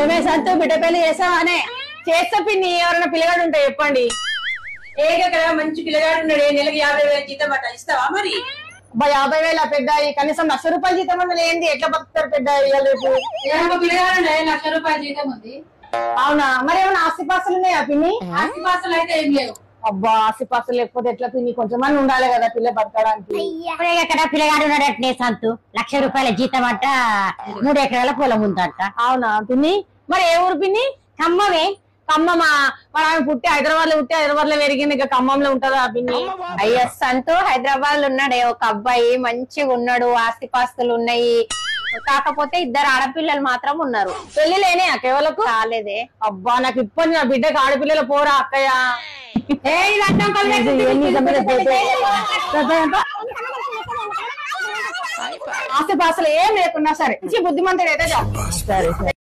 ఏమే సంతు బిడ్డ పెళ్లి చేసావానే? చేస్తా పిన్ని, ఎవరైనా పిల్లగాడు ఉంటే చెప్పండి. ఏగా మంచి పిల్లగాడు ఉన్నాడు, నెలకి 50,000 జీతం అట్లా ఇస్తావా మరి? 50,000 పెద్ద, కనీసం 1,00,000 రూపాయలు జీతం అన్నది ఏంది? ఎట్లా బతుకుతారు పెద్ద రేపు? పిల్లగాడు 1,00,000 జీతం ఉంది. అవునా? మరి ఏమైనా ఆస్తిపాస్తులు ఉన్నాయా పిన్ని? ఆస్తిపాస్తులు అయితే ఏం లేవు. అబ్బా, ఆస్తిపాస్తులు లేకపోతే ఎట్లా పిన్ని? కొంచెమని ఉండాలి కదా పిల్ల బతకడానికి. ఎక్కడ పిల్లగాడు ఉన్నాడటనే సంతు, 1,00,000 రూపాయల జీతం అంట, 3 ఎకరాల పొలం ఉందంట. అవునా పిన్ని? మరి ఏ ఊరు పిన్ని? ఖమ్మమే. ఖమ్మమా? మరి ఆమె పుట్టి హైదరాబాద్ లో పుట్టి హైదరాబాద్ లో పెరిగింది, ఇంకా ఖమ్మంలో ఉంటదా పిన్ని? అయ్యో సంతు, హైదరాబాద్ లో ఉన్నాడే ఒక అబ్బాయి, మంచిగా ఉన్నాడు, ఆస్తిపాస్తులు ఉన్నాయి. కాకపోతే 2 ఆడపిల్లలు మాత్రం ఉన్నారు. పెళ్లి లేనే కేవలకు? కాలేదే. అబ్బా, నాకు ఇప్పుడు నా బిడ్డకి ఆడపిల్లలు పోరా అక్కయ్య. ఆస్తిపాస్తులు ఏం లేకున్నా సరే, బుద్ధిమంతుడు అయితే చాలు. సరే సరే.